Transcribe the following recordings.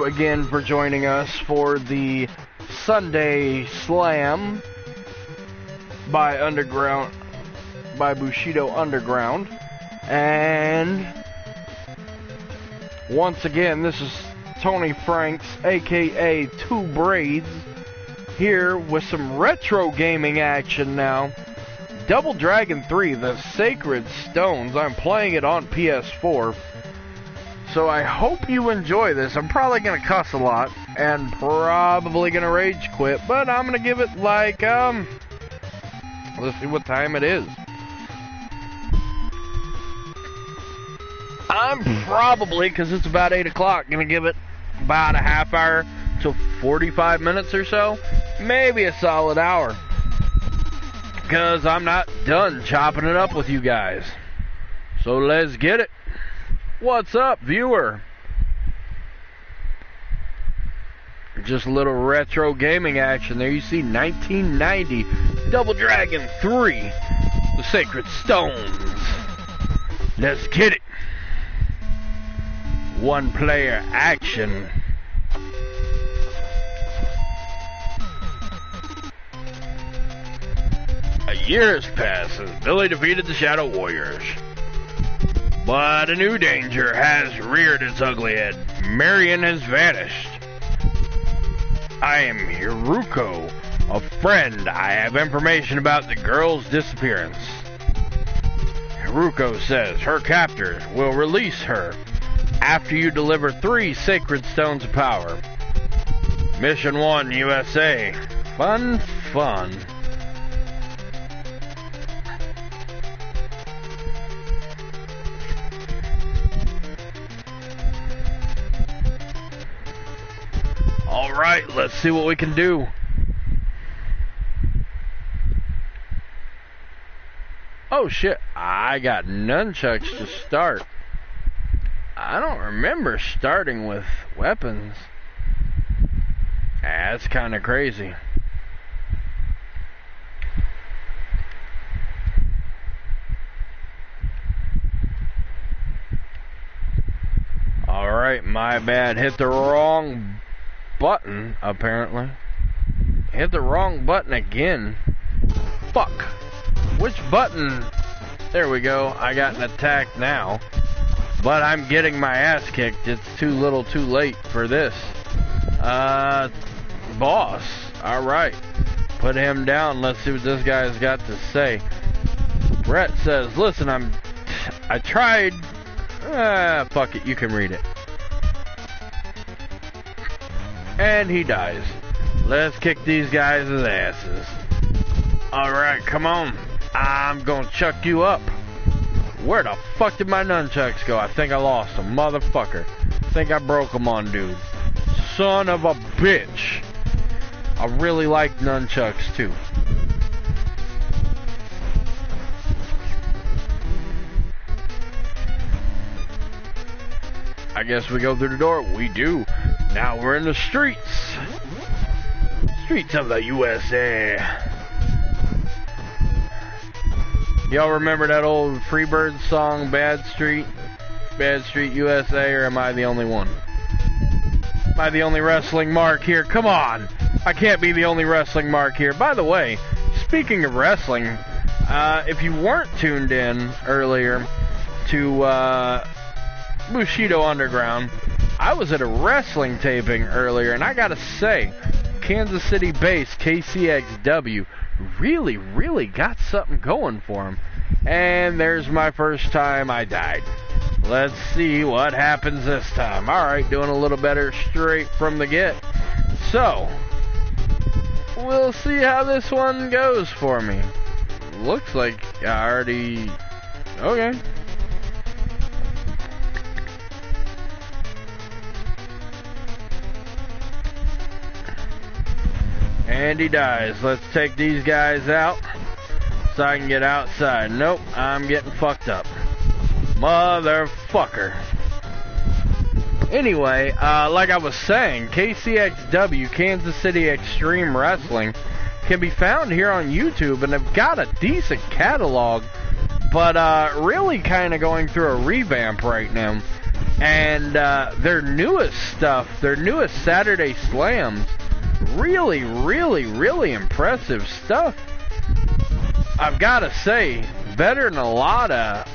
again for joining us for the Sunday Slam by Bushido Underground. And once again, this is Tony Franks, aka Two Braids, here with some retro gaming action now. Double Dragon 3, The Sacred Stones. I'm playing it on PS4. So I hope you enjoy this. I'm probably going to cuss a lot and probably going to rage quit, but I'm going to give it like, let's see what time it is. I'm probably, because it's about 8 o'clock, going to give it about a half hour to 45 minutes or so. Maybe a solid hour. Because I'm not done chopping it up with you guys. So let's get it. What's up, viewer? Just a little retro gaming action there. You see 1990 Double Dragon 3, The Sacred Stones. Let's get it. One player action. A year has passed since Billy defeated the Shadow Warriors. But a new danger has reared its ugly head. Marion has vanished. I am Hiruko, a friend. I have information about the girl's disappearance. Hiruko says her captors will release her after you deliver 3 sacred stones of power. Mission 1, USA. Fun. Alright, let's see what we can do. Oh shit, I got nunchucks to start. I don't remember starting with weapons. That's kind of crazy. Alright, my bad. Hit the wrong button, apparently. Hit the wrong button again. Fuck. Which button? There we go. I got an attack now. But I'm getting my ass kicked. It's too little too late for this. Boss. Alright. Put him down. Let's see what this guy's got to say. Brett says, listen, I tried. Fuck it. You can read it. And he dies. Let's kick these guys' asses. Alright, come on. I'm gonna chuck you up. Where the fuck did my nunchucks go? I think I lost them. Motherfucker. I think I broke them on dude. Son of a bitch. I really like nunchucks too. I guess we go through the door. We do. Now we're in the streets. Streets of the USA. Y'all remember that old Freebird song, Bad Street USA, or am I the only one? Am I the only wrestling mark here? Come on! I can't be the only wrestling mark here. By the way, speaking of wrestling, if you weren't tuned in earlier to Bushido Underground, I was at a wrestling taping earlier, and I gotta say, Kansas City based KCXW really got something going for him. And there's my first time I died. Let's see what happens this time. Alright, doing a little better straight from the get. So, we'll see how this one goes for me. Looks like I already... Okay. And he dies. Let's take these guys out so I can get outside. Nope, I'm getting fucked up. Motherfucker. Anyway, like I was saying, KCXW, Kansas City Extreme Wrestling, can be found here on YouTube, and they've got a decent catalog, but really kind of going through a revamp right now. And their newest stuff, their newest Saturday slams, really, really, really impressive stuff. I've got to say, better than a lot of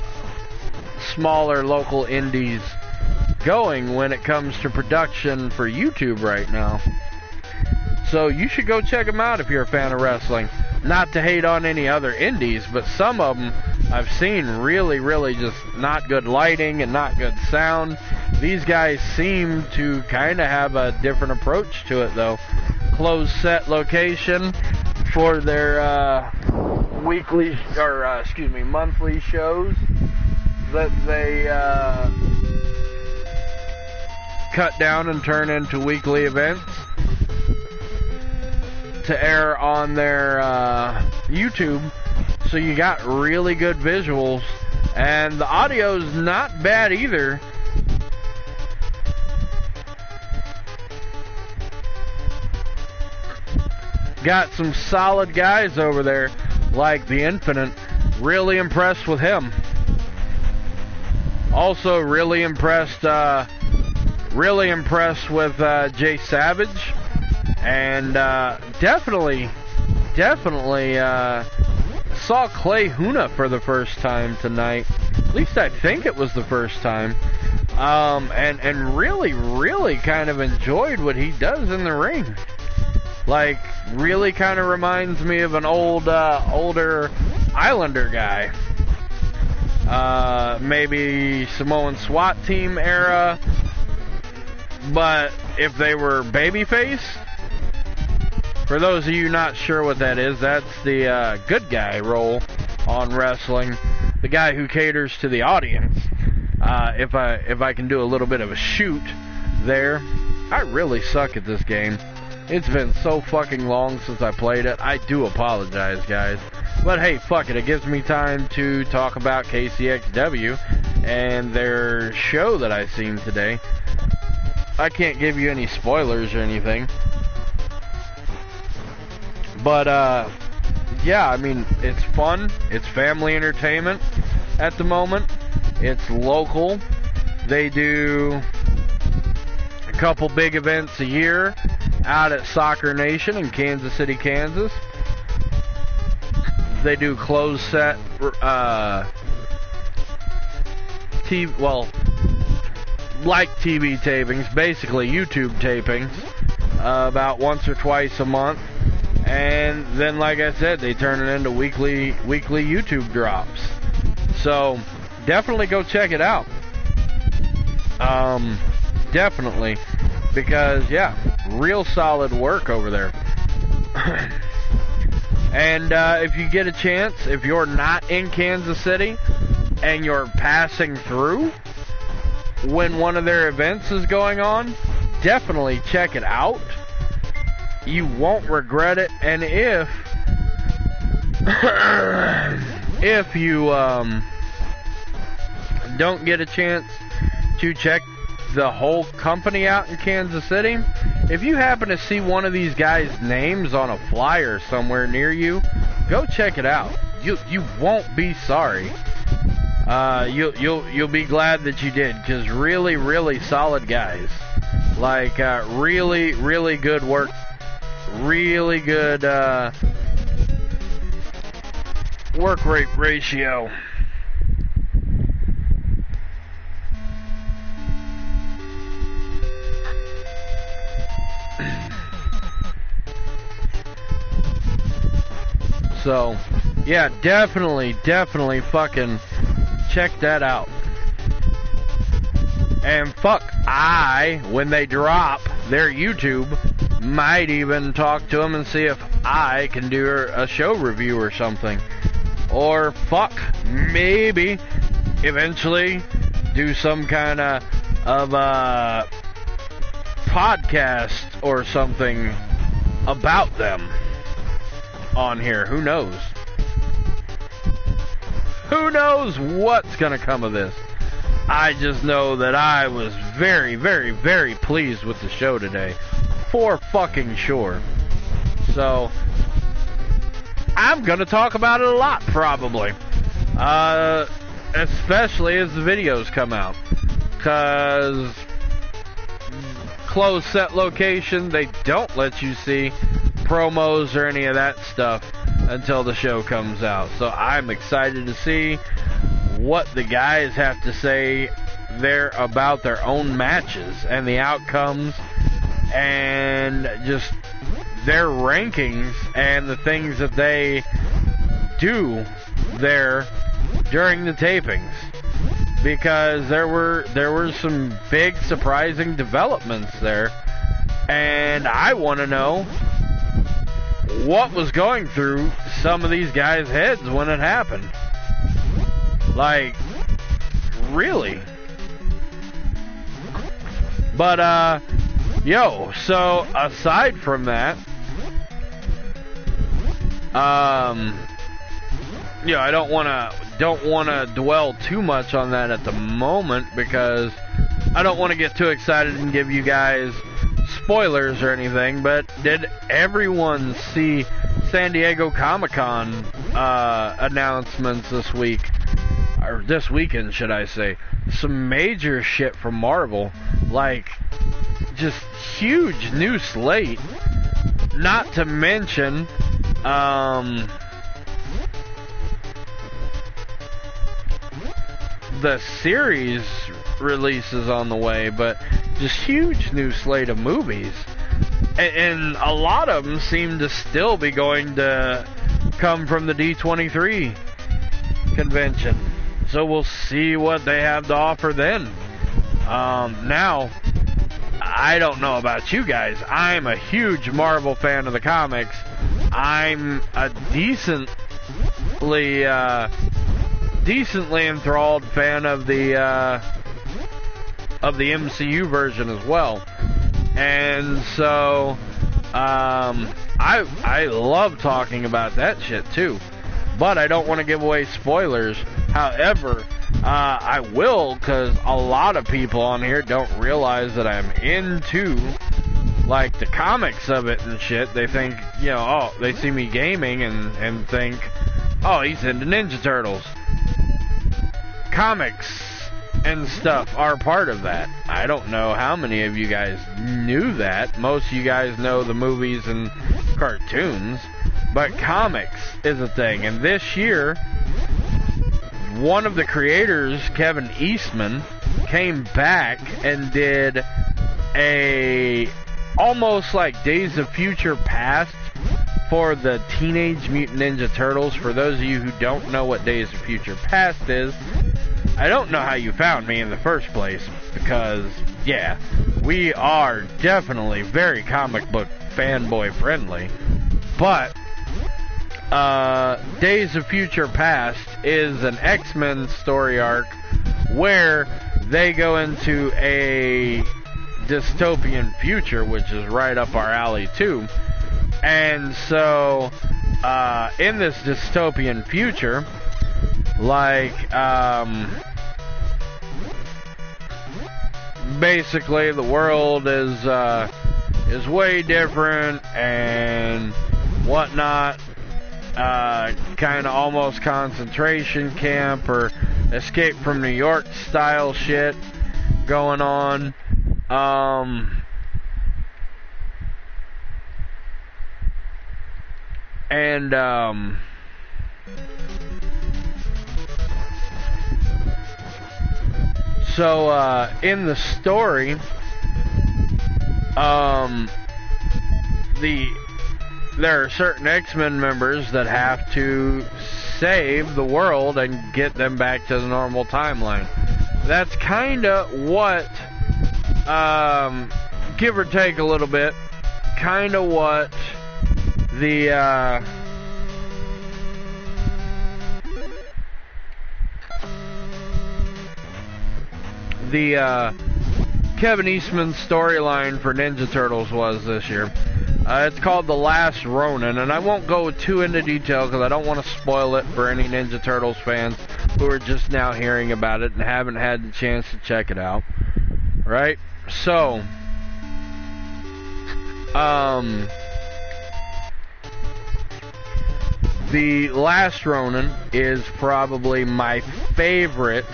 smaller local indies going when it comes to production for YouTube right now. So you should go check them out if you're a fan of wrestling. Not to hate on any other indies, but some of them I've seen really, really just not good lighting and not good sound. These guys seem to kind of have a different approach to it, though. Closed set location for their weekly, or monthly shows that they cut down and turn into weekly events to air on their YouTube. So you got really good visuals, and the audio's not bad either. Got some solid guys over there, like the Infinite. Really impressed with him. Also really impressed with Jay Savage, and definitely saw Clay Huna for the first time tonight. At least I think it was the first time. And really kind of enjoyed what he does in the ring. Like, really kind of reminds me of an older Islander guy. Maybe Samoan SWAT team era, but if they were babyface. For those of you not sure what that is, that's the good guy role on wrestling, the guy who caters to the audience. If I can do a little bit of a shoot there. I really suck at this game. It's been so fucking long since I played it. I do apologize, guys. But hey, fuck it. It gives me time to talk about KCXW and their show that I seen today. I can't give you any spoilers or anything. But, yeah, I mean, it's fun. It's family entertainment at the moment. It's local. They do a couple big events a year out at Soccer Nation in Kansas City, Kansas. They do closed set, TV, well, like TV tapings, basically YouTube tapings, about once or twice a month. And then, like I said, they turn it into weekly YouTube drops. So, definitely go check it out. Definitely. Because, yeah, real solid work over there. And if you get a chance, if you're not in Kansas City and you're passing through when one of their events is going on, definitely check it out. You won't regret it. And if you don't get a chance to check the whole company out in Kansas City, if you happen to see one of these guys' names on a flyer somewhere near you, go check it out. You won't be sorry. You'll be glad that you did, because really solid guys. Like really good work. Really good work rate ratio. So, yeah, definitely fucking check that out. And fuck, when they drop their YouTube, might even talk to them and see if I can do a show review or something. Or fuck, maybe eventually do some kind of podcast or something about them on here. Who knows? Who knows what's gonna come of this? I just know that I was very pleased with the show today. For fucking sure. So, I'm gonna talk about it a lot, probably. Especially as the videos come out. because closed set location, they don't let you see promos or any of that stuff until the show comes out. So I'm excited to see what the guys have to say there about their own matches and the outcomes and just their rankings and the things that they do there during the tapings, because there were some big surprising developments there, and I want to know what was going through some of these guys' heads when it happened. Like, really? But so aside from that, I don't want to dwell too much on that at the moment, because I don't want to get too excited and give you guys spoilers or anything. But did everyone see San Diego Comic-Con announcements this week, or this weekend, should I say? Some major shit from Marvel, like just huge new slate. Not to mention, the series releases on the way, but just huge new slate of movies, and a lot of them seem to still be going to come from the D23 convention. So we'll see what they have to offer then. Now, I don't know about you guys. I'm a huge Marvel fan of the comics. I'm a decently enthralled fan of the MCU version as well. And so I love talking about that shit too. But I don't want to give away spoilers. However, I will, because a lot of people on here don't realize that I'm into, like, the comics of it and shit. They think, they see me gaming and think, oh, he's into Ninja Turtles. Comics and stuff are part of that. I don't know how many of you guys knew that. Most of you guys know the movies and cartoons, but comics is a thing. And this year, one of the creators, Kevin Eastman, came back and did a almost like Days of Future Past for the Teenage Mutant Ninja Turtles. For those of you who don't know what Days of Future Past is, I don't know how you found me in the first place, because, yeah, we are definitely very comic book fanboy friendly, but Days of Future Past is an X-Men story arc where they go into a dystopian future, which is right up our alley too. And so in this dystopian future, like, basically the world is way different and whatnot. Kind of almost concentration camp or Escape from New York style shit going on. So in the story, there are certain X-Men members that have to save the world and get them back to the normal timeline. That's kind of what, give or take a little bit, kind of what the Kevin Eastman storyline for Ninja Turtles was this year. It's called The Last Ronin, and I won't go too into detail because I don't want to spoil it for any Ninja Turtles fans who are just now hearing about it and haven't had the chance to check it out. Right? So, The Last Ronin is probably my favorite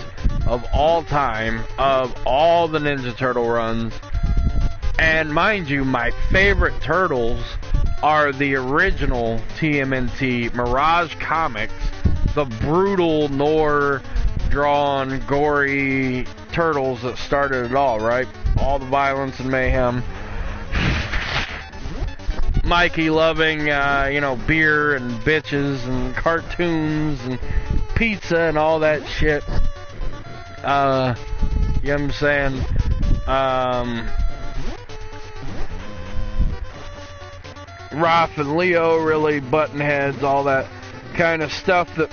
of all time of all the Ninja Turtle runs. And mind you, my favorite Turtles are the original TMNT Mirage comics, the brutal Noir drawn gory Turtles that started it all, right? All the violence and mayhem. Mikey loving, beer and bitches and cartoons and pizza and all that shit. You know what I'm saying? Raph and Leo really button heads, all that kind of stuff that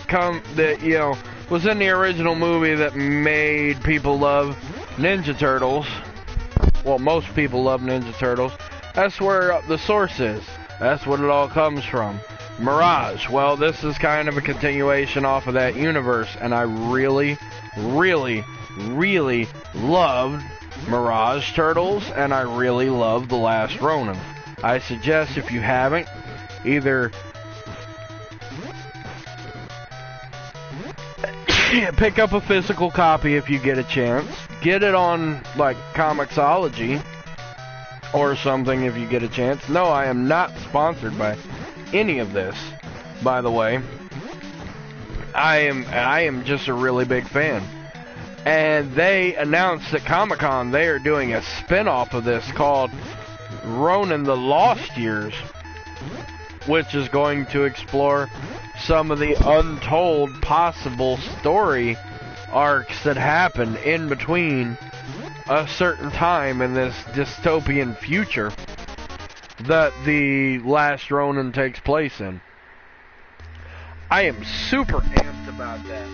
was in the original movie that made people love Ninja Turtles. Well, most people love Ninja Turtles. That's where the source is. That's what it all comes from. Mirage. Well, this is kind of a continuation off of that universe, and I really, really, really loved Mirage Turtles, and I really love The Last Ronin. I suggest if you haven't, either pick up a physical copy if you get a chance, get it on like Comixology or something if you get a chance. No, I am not sponsored by any of this, by the way. I am just a really big fan. And they announced at Comic-Con they are doing a spin-off of this called Ronin the Lost Years, which is going to explore some of the untold possible story arcs that happen in between a certain time in this dystopian future that the Last Ronin takes place in. I am super amped about that.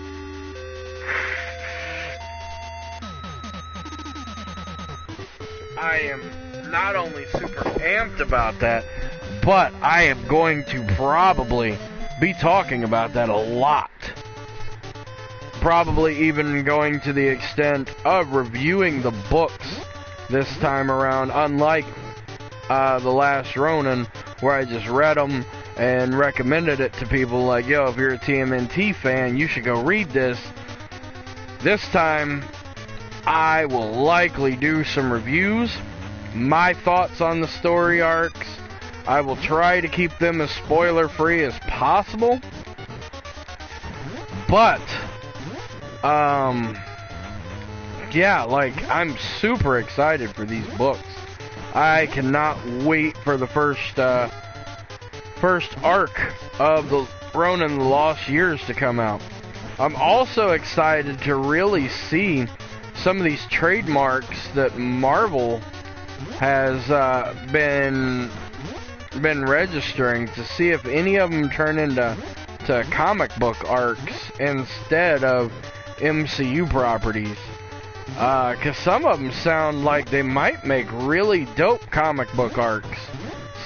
I am not only super amped about that, but I am going to probably be talking about that a lot. Probably even going to the extent of reviewing the books this time around, unlike The Last Ronin, where I just read them and recommended it to people like, yo, if you're a TMNT fan, you should go read this. This time, I will likely do some reviews, my thoughts on the story arcs. I will try to keep them as spoiler-free as possible. But, yeah, like, I'm super excited for these books. I cannot wait for the first arc of the Ronin the Lost Years to come out. I'm also excited to really see some of these trademarks that Marvel has been registering, to see if any of them turn into comic book arcs instead of MCU properties. Because some of them sound like they might make really dope comic book arcs,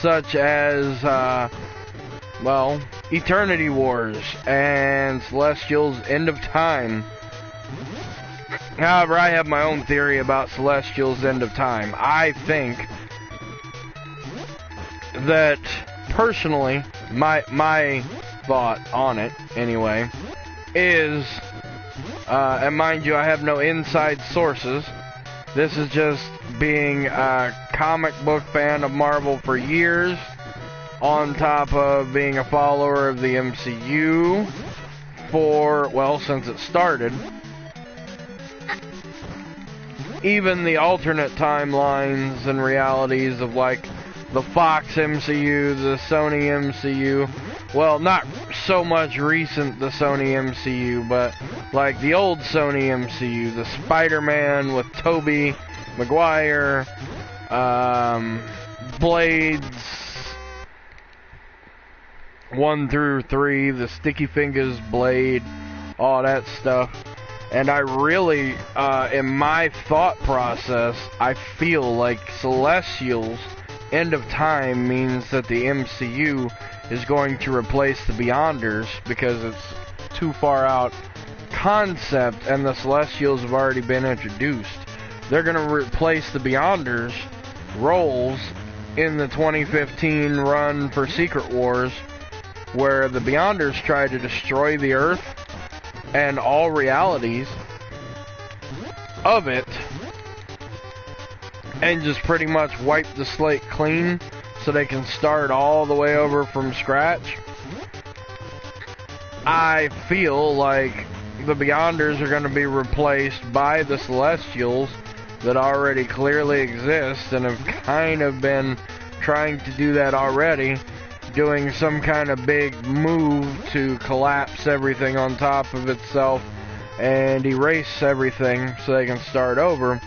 such as, Eternity Wars and Celestial's End of Time. However, I have my own theory about Celestial's End of Time. I think that, personally, my thought on it, anyway, is, and mind you, I have no inside sources. This is just being a comic book fan of Marvel for years, on top of being a follower of the MCU since it started. Even the alternate timelines and realities of, like, the Fox MCU, the Sony MCU. Well, not so much recent, the Sony MCU, but, like, the old Sony MCU, the Spider-Man with Tobey Maguire, Blades 1 through 3, the Sticky Fingers Blade, all that stuff. And I really, in my thought process, I feel like Celestial's End of Time means that the MCU is going to replace the Beyonders, because it's too far out concept and the Celestials have already been introduced. They're going to replace the Beyonders roles in the 2015 run for Secret Wars, where the Beyonders try to destroy the Earth and all realities, of it and just pretty much wipe the slate clean so they can start all the way over from scratch, I feel like the Beyonders are going to be replaced by the Celestials that already clearly exist and have kind of been trying to do that already, doing some kind of big move to collapse everything on top of itself and erase everything so they can start over.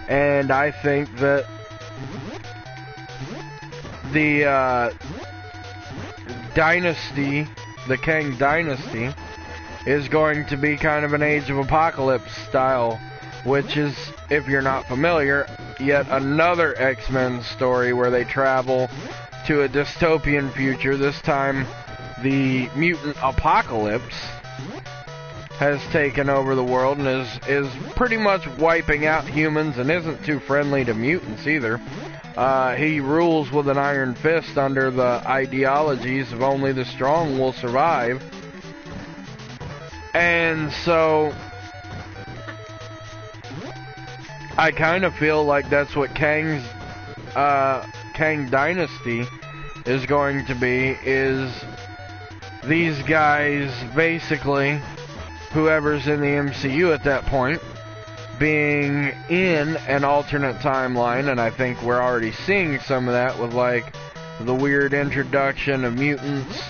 And I think that the dynasty, the Kang dynasty, is going to be kind of an Age of Apocalypse style, which is, if you're not familiar, yet another X-Men story where they travel to a dystopian future. This time, the mutant apocalypse has taken over the world and is pretty much wiping out humans and isn't too friendly to mutants either. He rules with an iron fist under the ideologies of only the strong will survive. And so I kind of feel like that's what Kang Dynasty is going to be, is these guys, basically, whoever's in the MCU at that point, being in an alternate timeline, and I think we're already seeing some of that with, like, the weird introduction of mutants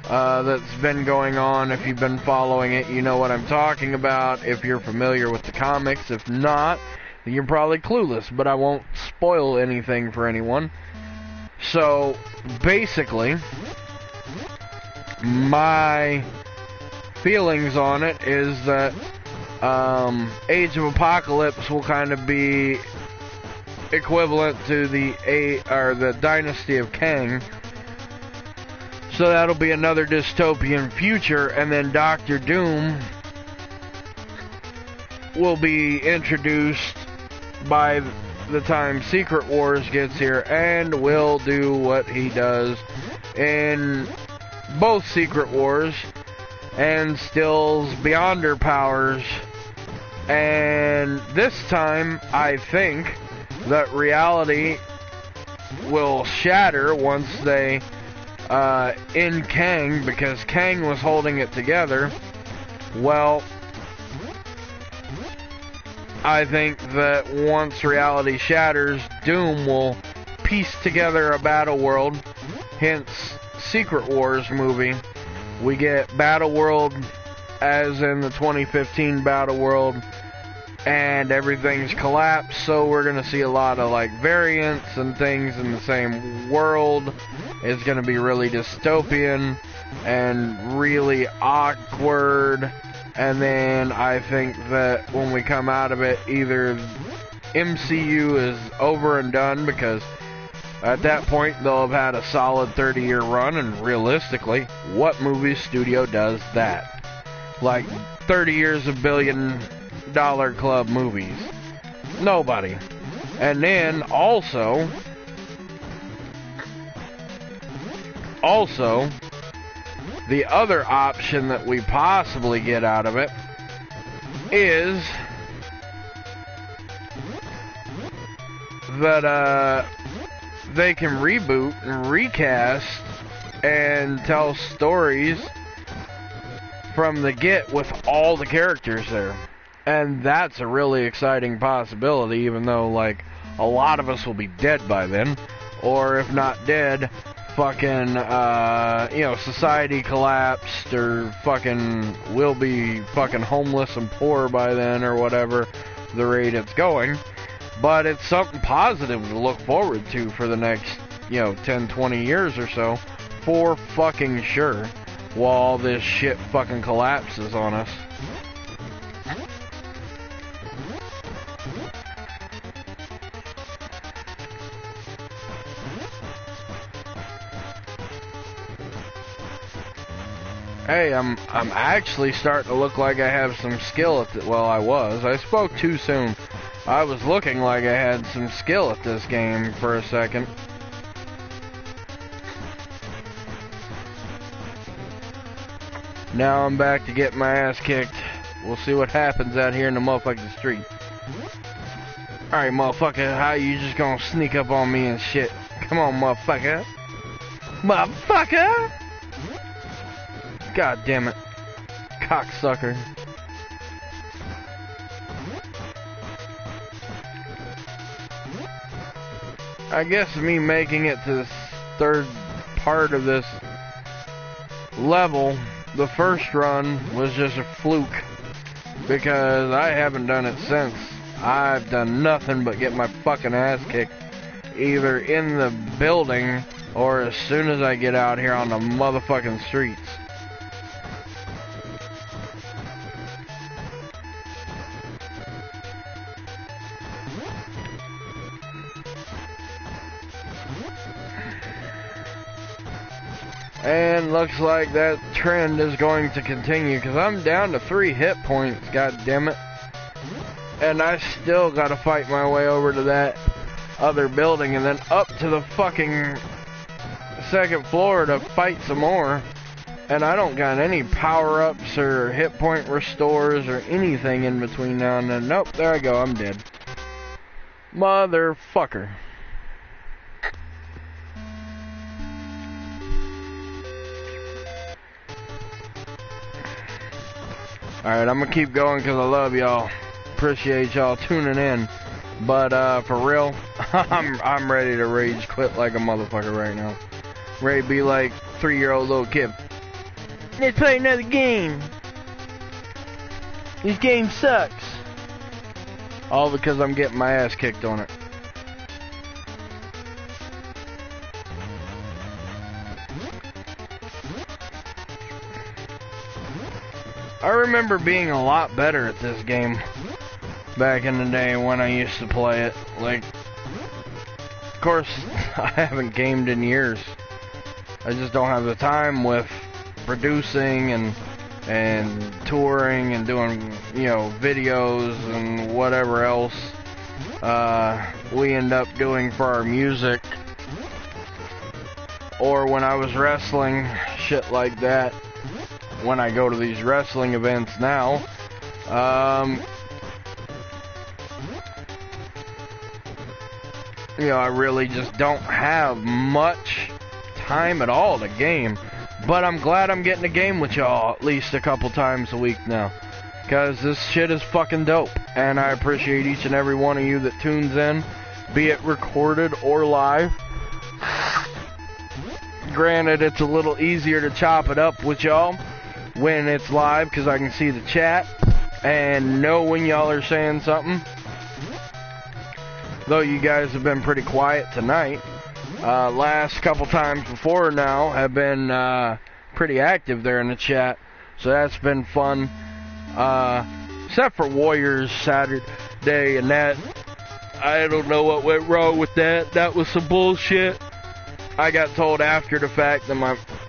that's been going on. If you've been following it, you know what I'm talking about. If you're familiar with the comics, if not, then you're probably clueless, but I won't spoil anything for anyone. So, basically, my feelings on it is that Age of Apocalypse will kind of be equivalent to the Dynasty of Kang. So that'll be another dystopian future, and then Doctor Doom will be introduced by the time Secret Wars gets here, and will do what he does in both Secret Wars and steals Beyonder powers. And this time, I think that reality will shatter once they in Kang, because Kang was holding it together. Well, I think that once reality shatters, Doom will piece together a battle world, hence Secret Wars movie. We get Battle World as in the 2015 Battle World, and everything's collapsed, so we're going to see a lot of like variants and things in the same world. It's going to be really dystopian and really awkward. And then I think that when we come out of it, either MCU is over and done, because at that point they'll have had a solid 30-year run, and realistically, what movie studio does that? Like 30 years of billion-dollar club movies. Nobody. And then also, the other option that we possibly get out of it is that they can reboot and recast and tell stories from the get with all the characters there. And that's a really exciting possibility, even though, like, a lot of us will be dead by then. Or if not dead, fucking, society collapsed, or fucking will be fucking homeless and poor by then, or whatever the rate it's going. But it's something positive to look forward to for the next, 10, 20 years or so, for fucking sure, while all this shit fucking collapses on us. Hey, I'm actually starting to look like I have some skill at it. Well, I was. I spoke too soon. I was looking like I had some skill at this game for a second. Now I'm back to get my ass kicked. We'll see what happens out here in the motherfucking street. Alright, motherfucker, how you just gonna sneak up on me and shit? Come on, motherfucker. Motherfucker! God damn it. Cocksucker. I guess me making it to this third part of this level, the first run was just a fluke, because I haven't done it since. I've done nothing but get my fucking ass kicked, either in the building or as soon as I get out here on the motherfucking streets. And looks like that trend is going to continue, because I'm down to 3 hit points, god damn it. And I still gotta fight my way over to that other building and then up to the fucking second floor to fight some more. And I don't got any power-ups or hit point restores or anything in between now and then. Nope, there I go, I'm dead. Motherfucker. Alright, I'm gonna keep going because I love y'all. Appreciate y'all tuning in. But for real, I'm ready to rage quit like a motherfucker right now. Ready to be like 3-year-old little kid. Let's play another game. This game sucks. All because I'm getting my ass kicked on it. I remember being a lot better at this game back in the day when I used to play it. Like, of course, I haven't gamed in years. I just don't have the time with producing and touring and doing, you know, videos and whatever else we end up doing for our music. Or when I was wrestling, shit like that. When I go to these wrestling events now, you know, I really just don't have much time at all to game. But I'm glad I'm getting a game with y'all at least a couple times a week now, because this shit is fucking dope, and I appreciate each and every one of you that tunes in, be it recorded or live. Granted, it's a little easier to chop it up with y'all when it's live, because I can see the chat and know when y'all are saying something. Though you guys have been pretty quiet tonight. Last couple times before now have been pretty active there in the chat, so that's been fun. Except for Warriorz Saturday and that. I don't know what went wrong with that. That was some bullshit. I got told after the fact that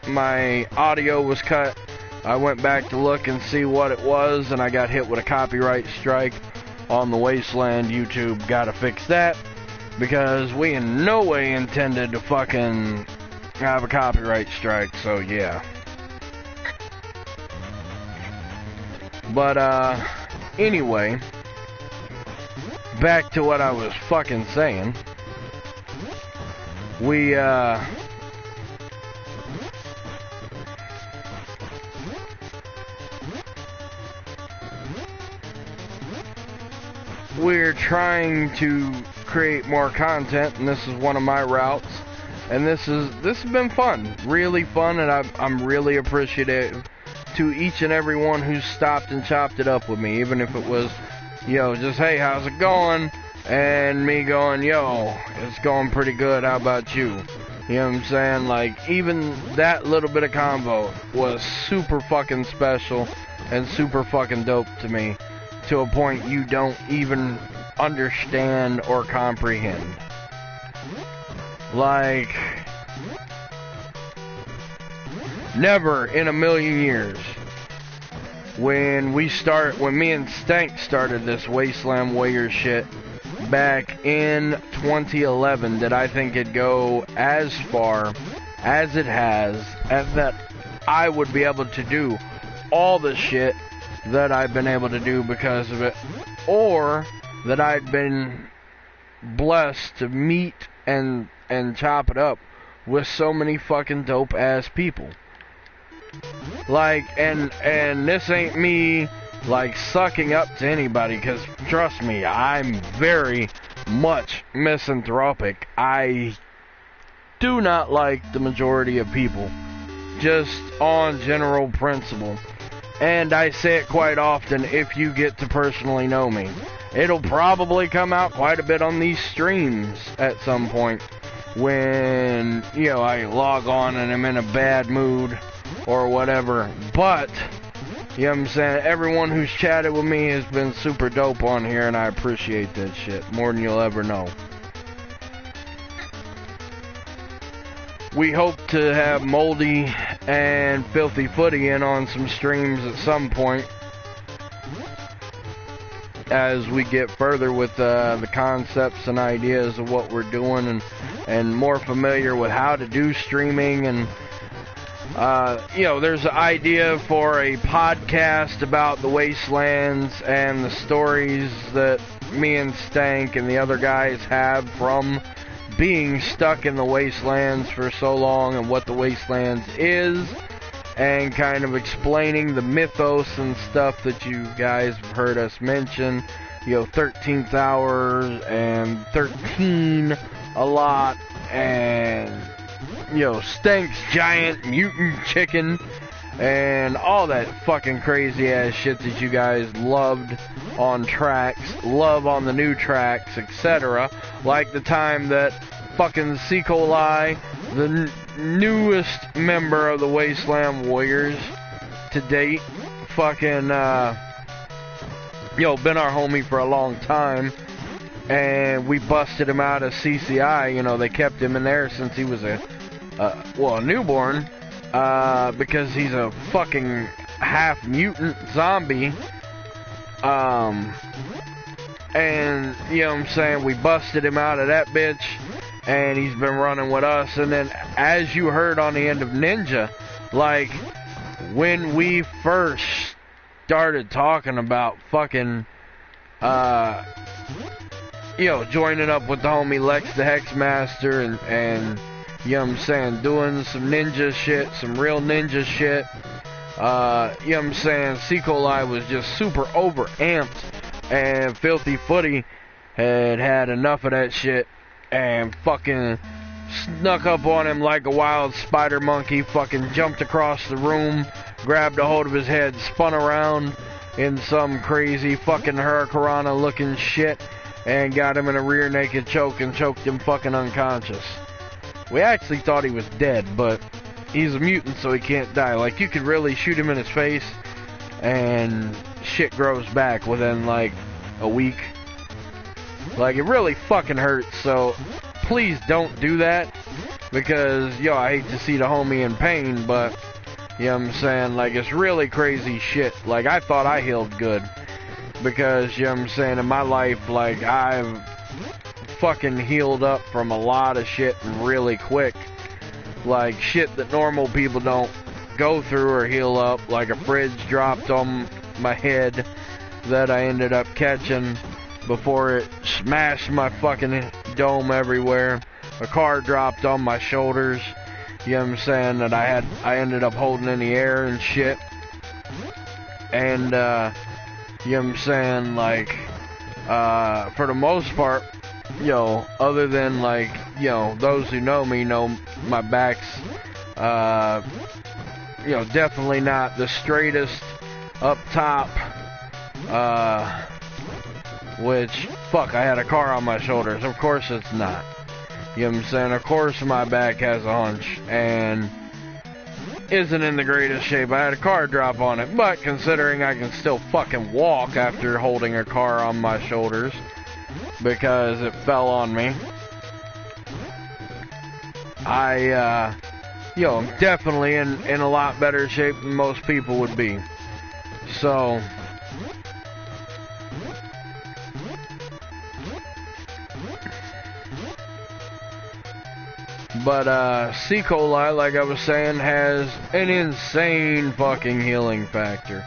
my audio was cut. I went back to look and see what it was, and I got hit with a copyright strike on the Wazteland YouTube. Gotta fix that, because we in no way intended to fucking have a copyright strike, so yeah. But, anyway, back to what I was fucking saying. We're trying to create more content, and this is one of my routes, and this has been fun, really fun, and I'm really appreciative to each and every one who's stopped and chopped it up with me, even if it was, you know, just, hey, how's it going, and me going, yo, it's going pretty good, how about you? You know what I'm saying? Like, even that little bit of convo was super fucking special and super fucking dope to me, to a point you don't even understand or comprehend. Like, never in a million years, when me and Stank started this Wazteland Warriorz shit back in 2011, did I think it'd go as far as it has, and that I would be able to do all the shit that I've been able to do because of it, or that I'd been blessed to meet and chop it up with so many fucking dope ass people. Like, and this ain't me like sucking up to anybody, because trust me, I'm very much misanthropic. I do not like the majority of people, just on general principle. And I say it quite often if you get to personally know me. It'll probably come out quite a bit on these streams at some point when, you know, I log on and I'm in a bad mood or whatever. But, you know what I'm saying, everyone who's chatted with me has been super dope on here, and I appreciate that shit more than you'll ever know. We hope to have Moldy and Filthy Footy in on some streams at some point as we get further with the concepts and ideas of what we're doing, and more familiar with how to do streaming. And you know, there's an idea for a podcast about the Wastelands and the stories that me and Stank and the other guys have from being stuck in the Wastelands for so long, and what the Wastelands is, and kind of explaining the mythos and stuff that you guys have heard us mention. You know, 13th hour and 13 a lot, and, you know, Stank's giant mutant chicken, and all that fucking crazy ass shit that you guys loved on tracks, love on the new tracks, etc. Like the time that fucking C. Coli, the newest member of the Wazteland Warriorz to date, fucking, yo, been our homie for a long time, and we busted him out of CCI. You know, they kept him in there since he was a newborn, because he's a fucking half mutant zombie. And, you know what I'm saying, we busted him out of that bitch, and he's been running with us. And then, as you heard on the end of Ninja, like, when we first started talking about fucking, you know, joining up with the homie Lex the Hexmaster, and you know what I'm saying, doing some ninja shit, some real ninja shit, you know what I'm saying, C. Coli was just super overamped, and Filthy Footy had enough of that shit, and fucking snuck up on him like a wild spider monkey, fucking jumped across the room, grabbed a hold of his head, spun around in some crazy fucking Hurricanrana looking shit, and got him in a rear naked choke and choked him fucking unconscious. We actually thought he was dead, but he's a mutant, so he can't die. Like, you could really shoot him in his face and shit grows back within like a week. Like, it really fucking hurts, so please don't do that, because, yo, I hate to see the homie in pain, but, you know what I'm saying, like, it's really crazy shit. Like, I thought I healed good, because, you know what I'm saying, in my life, like, I've fucking healed up from a lot of shit really quick. Like, shit that normal people don't go through or heal up, like a fridge dropped on my head that I ended up catching before it smashed my fucking dome everywhere. A car dropped on my shoulders, you know what I'm saying, that I ended up holding in the air and shit. And, you know what I'm saying, like, for the most part, yo, other than, like, you know, those who know me know my back's, you know, definitely not the straightest up top, which, fuck, I had a car on my shoulders. Of course it's not. You know what I'm saying? Of course my back has a hunch and isn't in the greatest shape. I had a car drop on it, but considering I can still fucking walk after holding a car on my shoulders because it fell on me, yo, I'm definitely in a lot better shape than most people would be. So, but, C. Coli, like I was saying, has an insane fucking healing factor.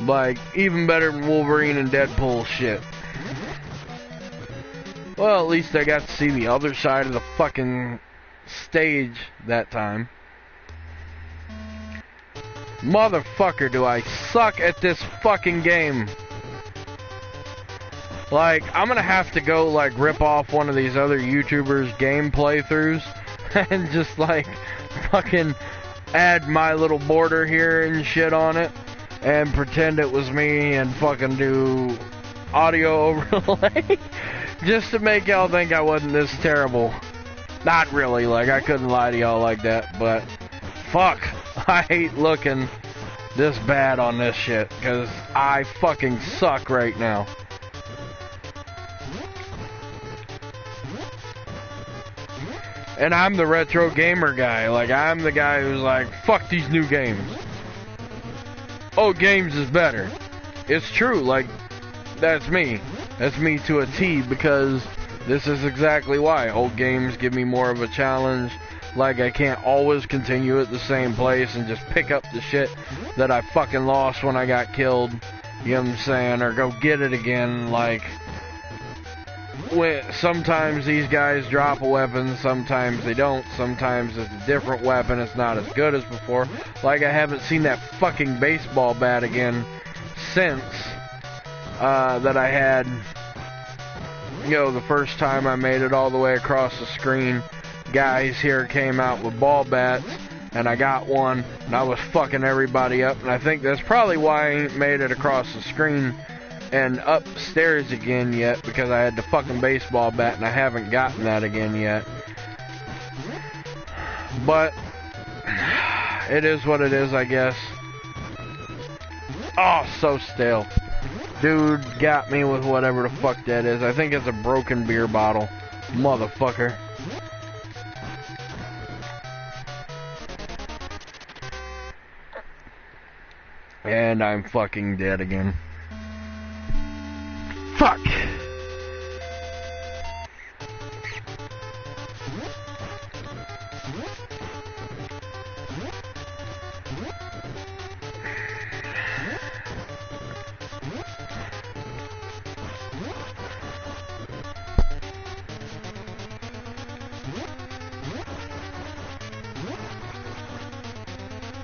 Like, even better than Wolverine and Deadpool shit. Well, at least I got to see the other side of the fucking stage that time. Motherfucker, do I suck at this fucking game. Like, I'm gonna have to go, like, rip off one of these other YouTubers' game playthroughs and just, like, fucking add my little border here and shit on it and pretend it was me and fucking do audio overlay just to make y'all think I wasn't this terrible. Not really, like, I couldn't lie to y'all like that, but fuck. I hate looking this bad on this shit, because I fucking suck right now. And I'm the retro gamer guy. Like, I'm the guy who's like, fuck these new games. Oh, games is better. It's true, like, that's me. That's me to a T, because this is exactly why. Old games give me more of a challenge. Like, I can't always continue at the same place and just pick up the shit that I fucking lost when I got killed. You know what I'm saying? Or go get it again. Like, sometimes these guys drop a weapon, sometimes they don't. Sometimes it's a different weapon, it's not as good as before. Like, I haven't seen that fucking baseball bat again since that I had, you know, the first time I made it all the way across the screen. Guys here came out with ball bats, and I got one, and I was fucking everybody up, and I think that's probably why I ain't made it across the screen and upstairs again yet, because I had the fucking baseball bat, and I haven't gotten that again yet. But it is what it is, I guess. Oh, so stale. Dude got me with whatever the fuck that is. I think it's a broken beer bottle. Motherfucker. And I'm fucking dead again. Fuck!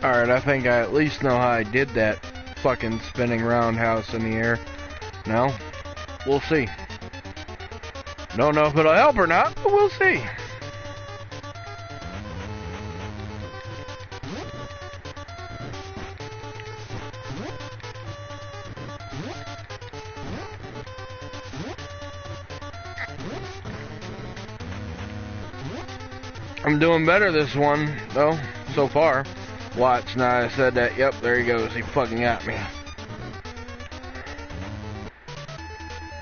Alright, I think I at least know how I did that fucking spinning roundhouse in the air. No? We'll see. Don't know if it'll help or not, but we'll see. I'm doing better this one, though, so far. Watch, now I said that, yep, there he goes, he fucking got me.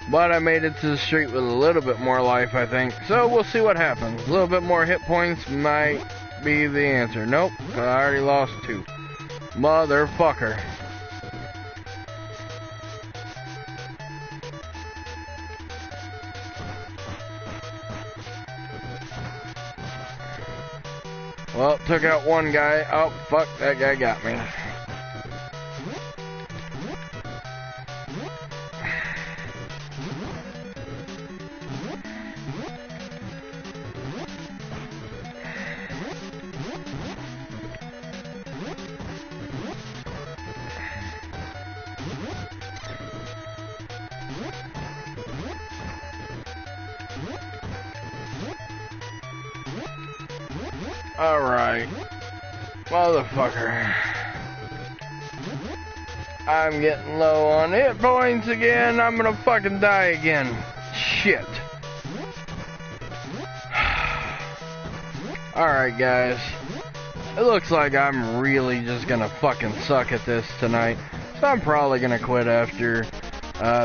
But I made it to the street with a little bit more life, I think, so we'll see what happens. A little bit more hit points might be the answer. Nope, I already lost 2. Motherfucker. Well, took out one guy. Oh, fuck, that guy got me. Alright. Motherfucker. I'm getting low on hit points again. I'm gonna fucking die again. Shit. Alright, guys. It looks like I'm really just gonna fucking suck at this tonight. So I'm probably gonna quit after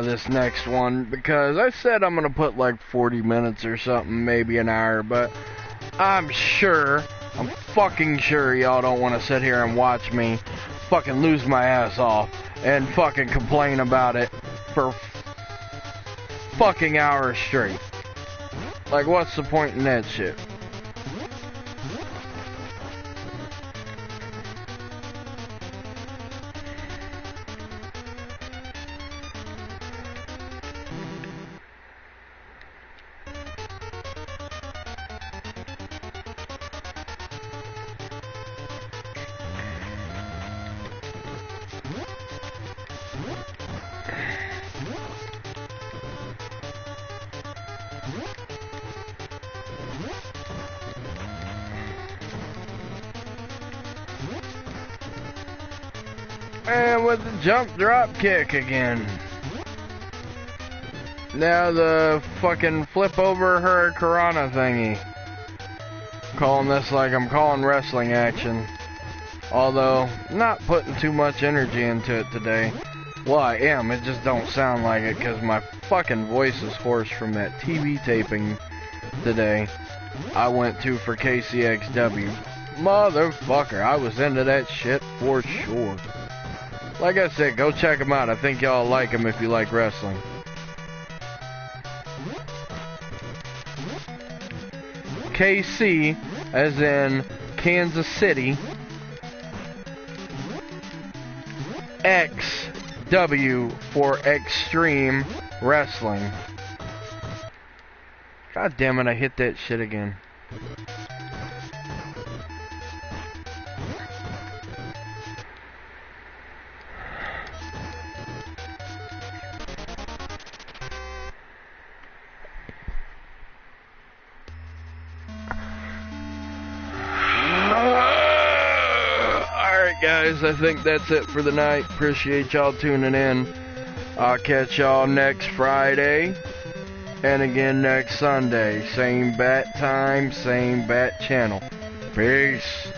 this next one, because I said I'm gonna put like 40 minutes or something, maybe an hour, but I'm fucking sure y'all don't want to sit here and watch me fucking lose my ass off and fucking complain about it for fucking hours straight. Like, what's the point in that shit? And with the jump drop kick again. Now the fucking flip over her Karana thingy. Calling this like I'm calling wrestling action. Although, not putting too much energy into it today. Well, I am, it just don't sound like it because my fucking voice is hoarse from that TV taping today I went to for KCXW. Motherfucker, I was into that shit for sure. Like I said, go check them out. I think y'all like them if you like wrestling. KC, as in Kansas City. XW for Extreme Wrestling. God damn it, I hit that shit again. Guys, I think that's it for the night. Appreciate y'all tuning in. I'll catch y'all next Friday and again next Sunday. Same bat time, same bat channel. Peace.